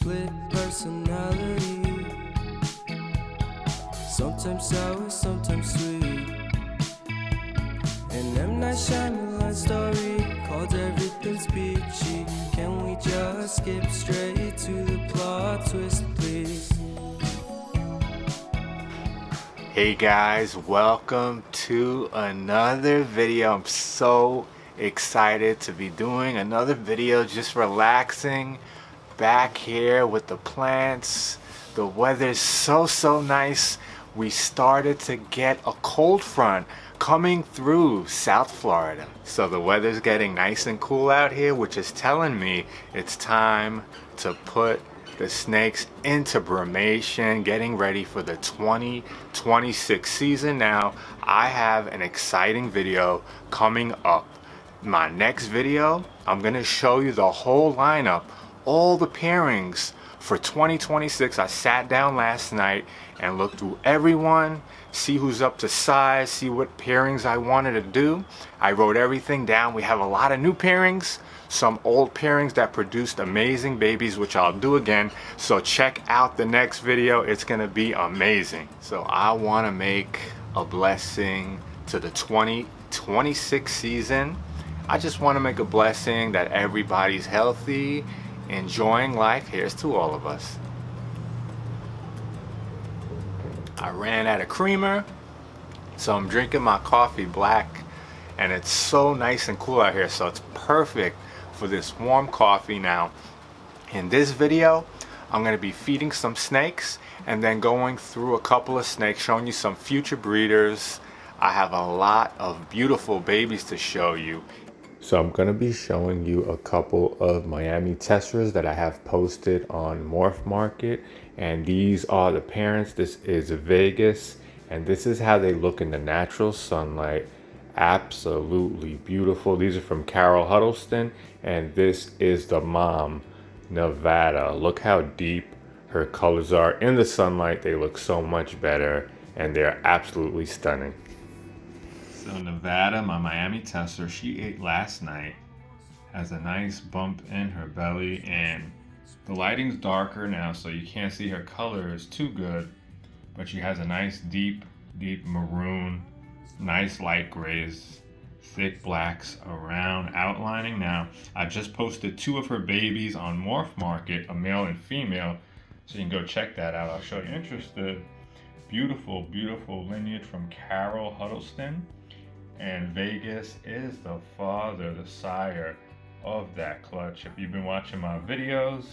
split personality. Sometimes sour, sometimes sweet. An M. Night Shyamalan story called Everything's Peachy. Can we just skip straight to the plot twist, please? Hey guys, welcome to another video. I'm so excited to be doing another video, just relaxing back here with the plants. The weather's so nice. We started to get a cold front coming through South Florida. So the weather's getting nice and cool out here, which is telling me it's time to put the snakes into brumation, getting ready for the 2026 season. Now, I have an exciting video coming up. My next video, I'm gonna show you the whole lineup, all the pairings for 2026. I sat down last night and looked through everyone, see who's up to size, see what pairings I wanted to do. I wrote everything down. We have a lot of new pairings, some old pairings that produced amazing babies, which I'll do again. So check out the next video. It's gonna be amazing. So I wanna make a blessing to the 2026 season. I just wanna make a blessing that everybody's healthy, enjoying life. Here's to all of us. I ran out of creamer, so I'm drinking my coffee black, and it's so nice and cool out here, so it's perfect for this warm coffee. Now, in this video, I'm going to be feeding some snakes and then going through a couple of snakes, showing you some future breeders. I have a lot of beautiful babies to show you. So I'm going to be showing you a couple of Miami testers that I have posted on Morph Market, and these are the parents. This is Vegas, and this is how they look in the natural sunlight. Absolutely beautiful. These are from Carol Huddleston, and this is the mom, Nevada. Look how deep her colors are in the sunlight. They look so much better, and they're absolutely stunning. So Nevada, my Miami tester, she ate last night, has a nice bump in her belly, and the lighting's darker now, so you can't see her colors too good, but she has a nice deep maroon, nice light grays, thick blacks around outlining. Now, I just posted two of her babies on Morph Market, a male and female, so you can go check that out. I'll show you interested. Beautiful lineage from Carol Huddleston. And Vegas is the father, the sire of that clutch. If you've been watching my videos,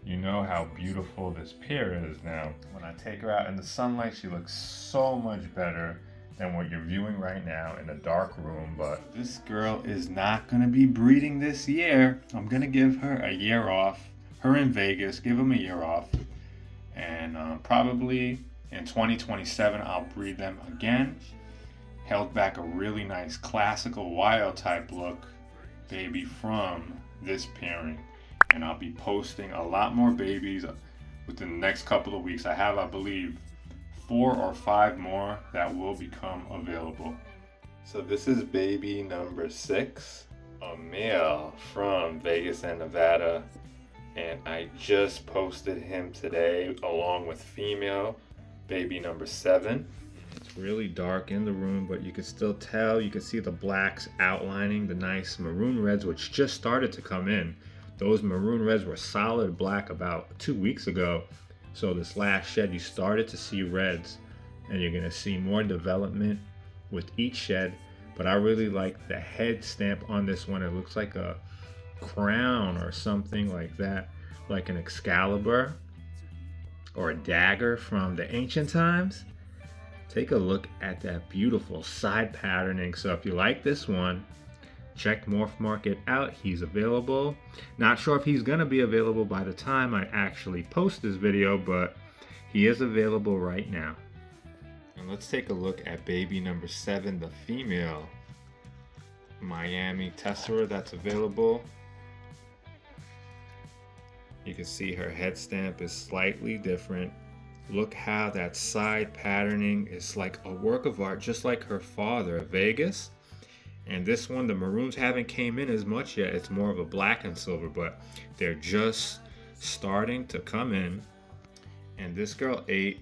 you know how beautiful this pair is. Now, when I take her out in the sunlight, she looks so much better than what you're viewing right now in a dark room. But this girl is not gonna be breeding this year. I'm gonna give her a year off. Her and Vegas, give them a year off. And probably in 2027, I'll breed them again. Held back a really nice classical wild type look baby from this pairing, and I'll be posting a lot more babies within the next couple of weeks. I have, I believe, 4 or 5 more that will become available. So this is baby number 6, a male from Vegas and Nevada, and I just posted him today along with female baby number 7. It's really dark in the room, but you can still tell, you can see the blacks outlining the nice maroon reds, which just started to come in. Those maroon reds were solid black about 2 weeks ago. So this last shed, you started to see reds, and you're gonna see more development with each shed. But I really like the head stamp on this one. It looks like a crown or something like that, like an Excalibur or a dagger from the ancient times. Take a look at that beautiful side patterning. So if you like this one, check Morph Market out. He's available. Not sure if he's gonna be available by the time I actually post this video, but he is available right now. And let's take a look at baby number 7, the female Miami tester that's available. You can see her head stamp is slightly different. Look how that side patterning is like a work of art, just like her father, Vegas. And this one, the maroons haven't came in as much yet. It's more of a black and silver, but they're just starting to come in. And this girl ate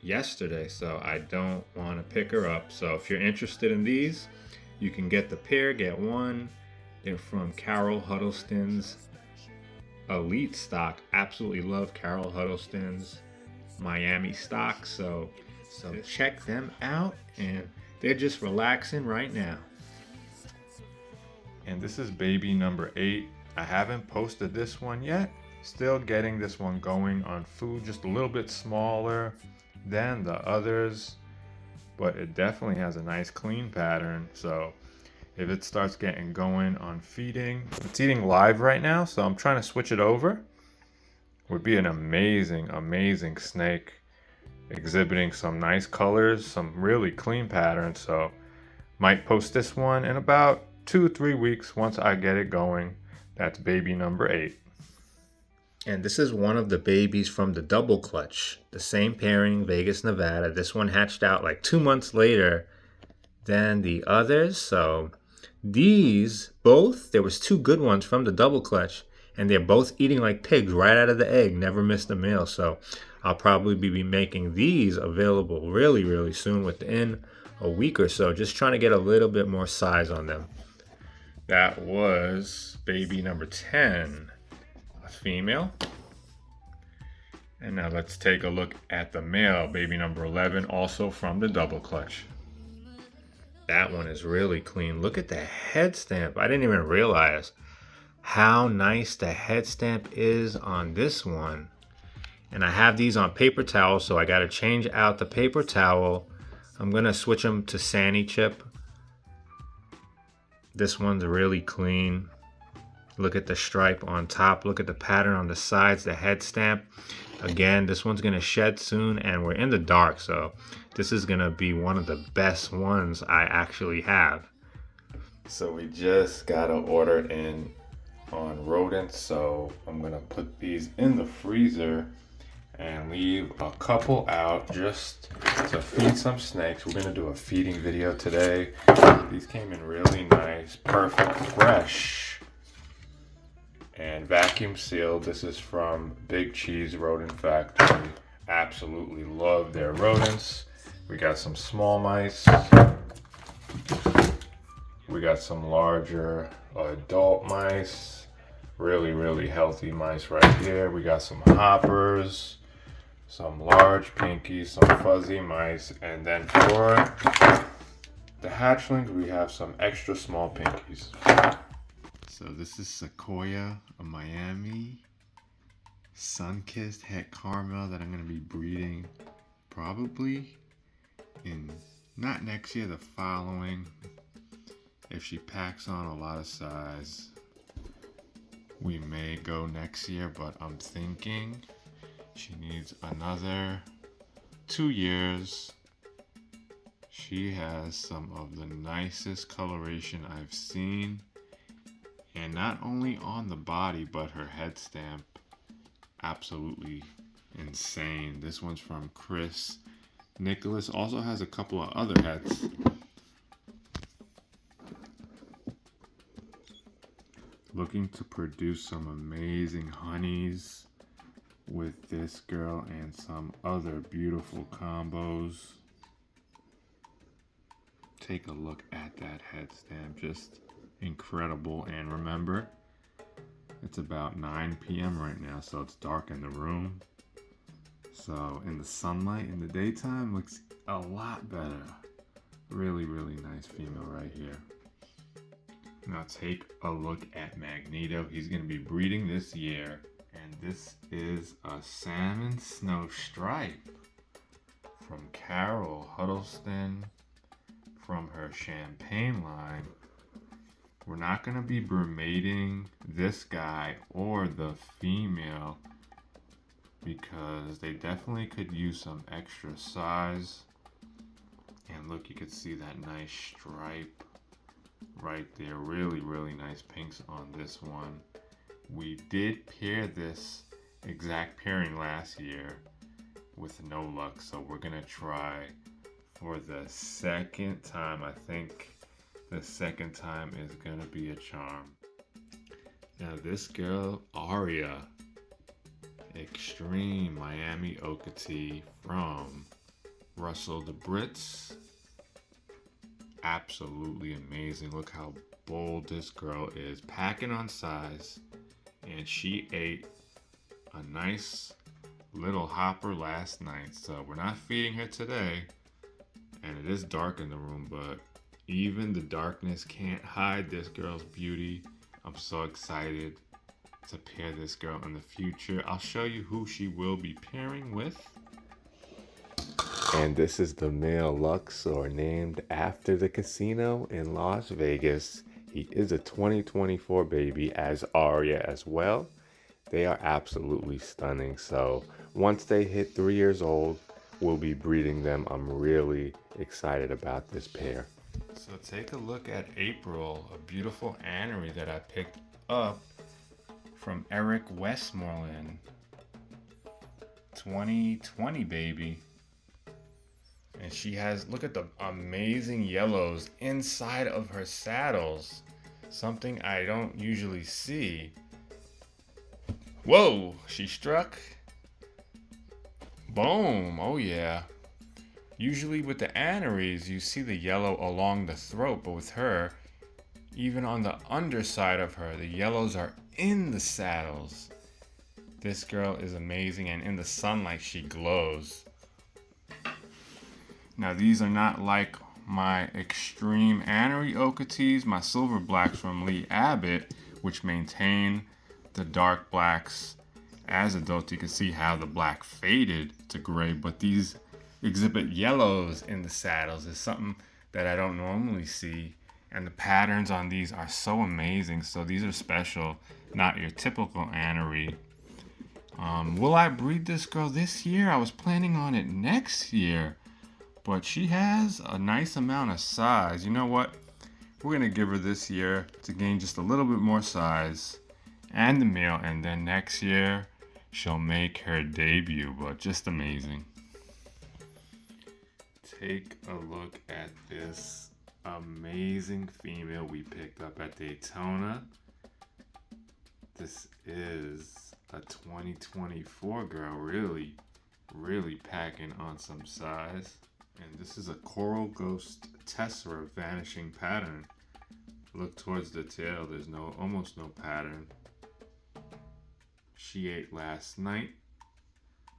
yesterday, so I don't want to pick her up. So if you're interested in these, you can get the pair, get one. They're from Carol Huddleston's Elite stock. Absolutely love Carol Huddleston's Miami stock. So check them out, and they're just relaxing right now. And this is baby number 8. I haven't posted this one yet. Still getting this one going on food, just a little bit smaller than the others, but it definitely has a nice clean pattern. So if it starts getting going on feeding, it's eating live right now, so I'm trying to switch it over. Would be an amazing snake, exhibiting some nice colors, some really clean patterns. So might post this one in about 2-3 weeks once I get it going. That's baby number 8. And this is one of the babies from the double clutch, the same pairing, Vegas, Nevada. This one hatched out like 2 months later than the others. So these both, there was 2 good ones from the double clutch, and they're both eating like pigs right out of the egg, never missed a meal. So I'll probably be making these available really soon, within a week or so, just trying to get a little bit more size on them. That was baby number 10, a female. And now let's take a look at the male, baby number 11, also from the double clutch. That one is really clean. Look at the head stamp. I didn't even realize how nice the head stamp is on this one. And I have these on paper towel, so I got to change out the paper towel. I'm going to switch them to Sandy Chip. This one's really clean. Look at the stripe on top. Look at the pattern on the sides, the head stamp. Again, this one's going to shed soon, and we're in the dark, so this is going to be one of the best ones I actually have. So we just got to order in on rodents, so I'm going to put these in the freezer and leave a couple out just to feed some snakes. We're going to do a feeding video today. These came in really nice, perfect, fresh, and vacuum sealed. This is from Big Cheese Rodent Factory. Absolutely love their rodents. We got some small mice. We got some larger adult mice. Really hathy mice right here. We got some hoppers, some large pinkies, some fuzzy mice, and then for the hatchlings, we have some extra small pinkies. So this is Sequoia, a Miami sun-kissed het caramel that I'm going to be breeding probably in, not next year, the following. If she packs on a lot of size, we may go next year, but I'm thinking she needs another 2 years. She has some of the nicest coloration I've seen, and not only on the body, but her head stamp, absolutely insane. This one's from Chris. Nicholas also has a couple of other hets. Looking to produce some amazing honeys with this girl and some other beautiful combos. Take a look at that head stamp, just incredible. And remember, it's about 9 p.m. right now, so it's dark in the room. So in the sunlight in the daytime, looks a lot better. Really nice female right here. Now take a look at Magneto. He's going to be breeding this year, and this is a salmon snow stripe from Carol Huddleston from her champagne line. We're not going to be bromating this guy or the female because they definitely could use some extra size. And look, you can see that nice stripe right there. Really nice pinks on this one. We did pair this exact pairing last year with no luck, so we're gonna try for the second time. I think the second time is gonna be a charm. Now this girl, Aria, Extreme Miami Okatee from Russell the Brits. Absolutely amazing. Look how bold this girl is, packing on size, and she ate a nice little hopper last night. So we're not feeding her today, and it is dark in the room, but even the darkness can't hide this girl's beauty. I'm so excited to pair this girl in the future. I'll show you who she will be pairing with. And this is the male Luxor, named after the casino in Las Vegas. He is a 2024 baby, as Aria as well. They are absolutely stunning. So once they hit 3 years old, we'll be breeding them. I'm really excited about this pair. So take a look at April, a beautiful anery that I picked up from Eric Westmoreland. 2020 baby. And she has, look at the amazing yellows inside of her saddles. Something I don't usually see. Whoa, she struck. Boom, oh yeah. Usually with the aneries, you see the yellow along the throat, but with her, even on the underside of her, the yellows are in the saddles. This girl is amazing, and in the sunlight, she glows. Now, these are not like my extreme anery Okatees, my silver blacks from Lee Abbott, which maintain the dark blacks as adults. You can see how the black faded to gray, but these exhibit yellows in the saddles. Is something that I don't normally see, and the patterns on these are so amazing. So these are special, not your typical anery. Will I breed this girl this year? I was planning on it next year, but she has a nice amount of size. You know what? We're gonna give her this year to gain just a little bit more size and the male, and then next year she'll make her debut. But just amazing. Take a look at this amazing female we picked up at Daytona. This is a 2024 girl, really packing on some size. And this is a Coral Ghost Tessera vanishing pattern. Look towards the tail, there's almost no pattern. She ate last night.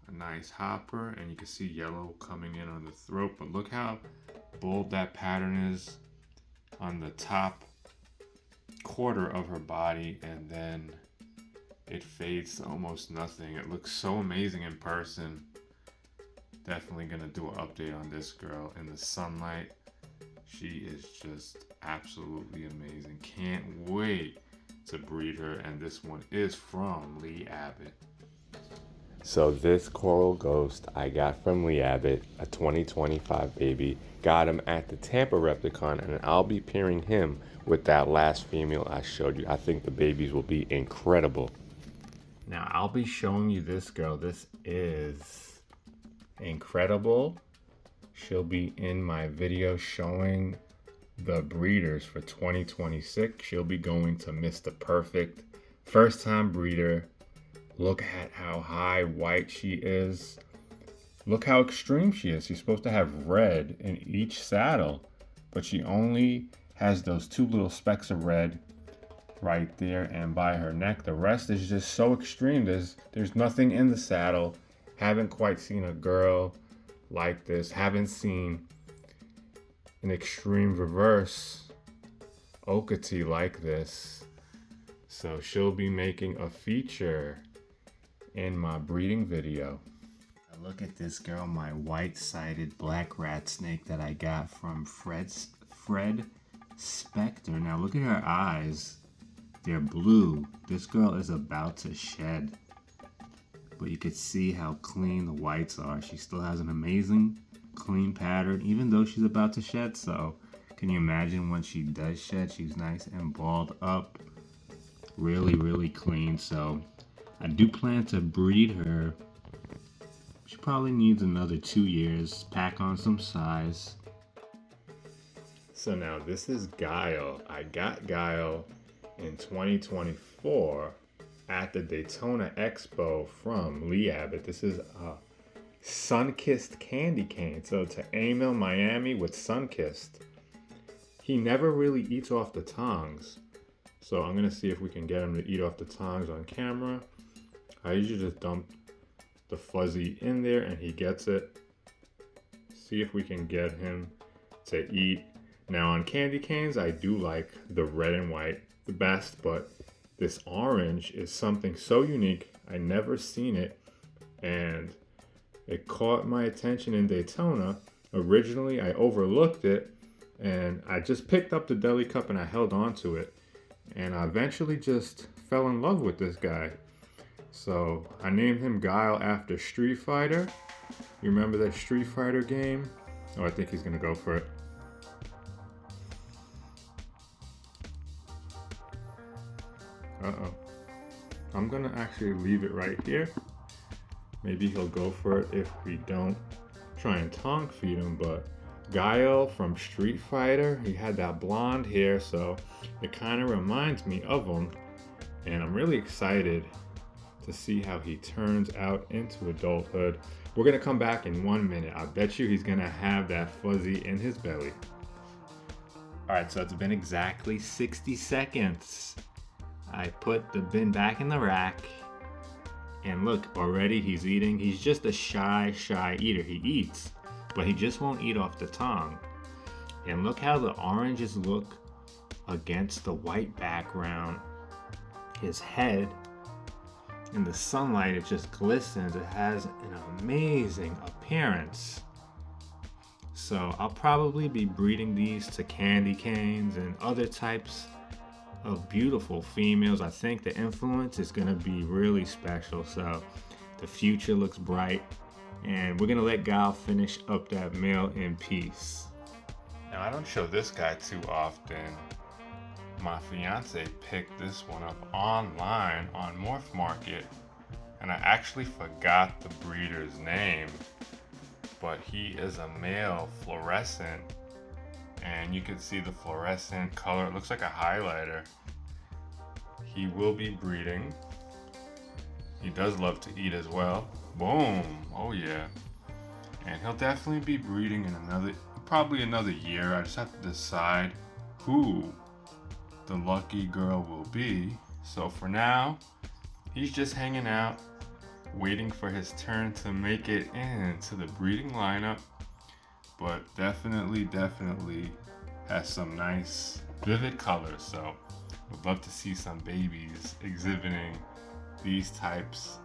A nice hopper, and you can see yellow coming in on the throat, but look how bold that pattern is on the top quarter of her body, and then it fades to almost nothing. It looks so amazing in person. Definitely gonna do an update on this girl in the sunlight. She is just absolutely amazing. Can't wait to breed her, and this one is from Lee Abbott. So this Coral Ghost I got from Lee Abbott, a 2025 baby. Got him at the Tampa Replicon, and I'll be pairing him with that last female I showed you. I think the babies will be incredible. Now I'll be showing you this girl. This is incredible. She'll be in my video showing the breeders for 2026. She'll be going to Mr. Perfect. First time breeder. Look at how high white she is. Look how extreme she is. She's supposed to have red in each saddle, but she only has those two little specks of red right there and by her neck. The rest is just so extreme. There's nothing in the saddle. Haven't quite seen a girl like this. Haven't seen an extreme reverse Okatee like this. So she'll be making a feature in my breeding video. Look at this girl, my white-sided black rat snake that I got from Fred Spector. Now look at her eyes. They're blue. This girl is about to shed. But you can see how clean the whites are. She still has an amazing clean pattern, even though she's about to shed. So can you imagine when she does shed? She's nice and balled up. Really clean. So I do plan to breed her. She probably needs another 2 years, pack on some size. So now this is Guile. I got Guile in 2024 at at the Daytona Expo from Lee Abbott. This is a sun-kissed candy cane. So to Emil Miami with sun-kissed. He never really eats off the tongs. So I'm gonna see if we can get him to eat off the tongs on camera. I usually just dump the fuzzy in there and he gets it. See if we can get him to eat. Now on candy canes, I do like the red and white the best, but this orange is something so unique. I never seen it, and it caught my attention in Daytona. Originally, I overlooked it, and I just picked up the deli cup and I held on to it, and I eventually just fell in love with this guy. So I named him Guile after Street Fighter. You remember that Street Fighter game? Oh, I think he's gonna go for it. Uh-oh. I'm gonna actually leave it right here. Maybe he'll go for it if we don't try and tongue feed him, but Guile from Street Fighter, he had that blonde hair, so it kind of reminds me of him, and I'm really excited to see how he turns out into adulthood. We're gonna come back in 1 minute. I bet you he's gonna have that fuzzy in his belly. All right, so it's been exactly 60 seconds. I put the bin back in the rack, and look, already he's eating. He's just a shy eater. He eats, but he just won't eat off the tongue. And look how the oranges look against the white background. His head, in the sunlight, it just glistens. It has an amazing appearance. So I'll probably be breeding these to candy canes and other types of beautiful females. I think the influence is gonna be really special. So the future looks bright, and we're gonna let Guile finish up that male in peace. Now I don't show this guy too often. My fiance picked this one up online on Morph Market, and I actually forgot the breeder's name, but he is a male fluorescent, and you can see the fluorescent color. It looks like a highlighter. He will be breeding. He does love to eat as well. Boom, oh yeah. And he'll definitely be breeding in probably another year. I just have to decide who the lucky girl will be. So for now, he's just hanging out, waiting for his turn to make it into the breeding lineup. But definitely has some nice vivid colors. So would love to see some babies exhibiting these types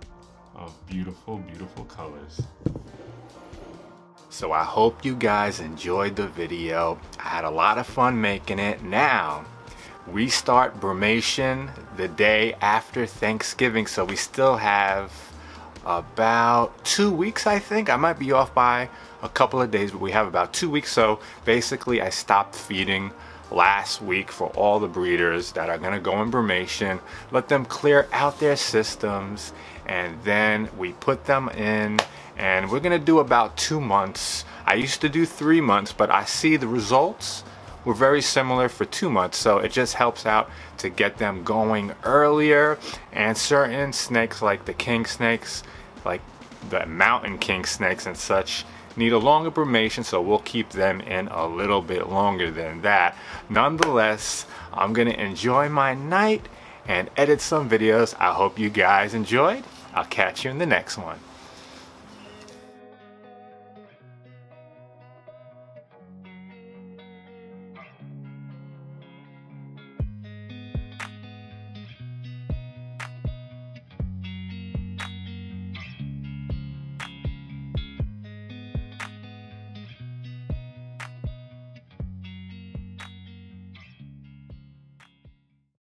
of beautiful colors. So I hope you guys enjoyed the video. I had a lot of fun making it. Now we start brumation the day after Thanksgiving, so we still have about 2 weeks, I think. I might be off by a couple of days, but we have about 2 weeks. So basically I stopped feeding last week for all the breeders that are gonna go in brumation. Let them clear out their systems, and then we put them in, and we're gonna do about 2 months. I used to do 3 months, but I see the results were very similar for 2 months, so it just helps out to get them going earlier. And certain snakes like the king snakes, like the mountain king snakes and such, need a longer brumation, so we'll keep them in a little bit longer than that. Nonetheless, I'm gonna enjoy my night and edit some videos. I hope you guys enjoyed. I'll catch you in the next one.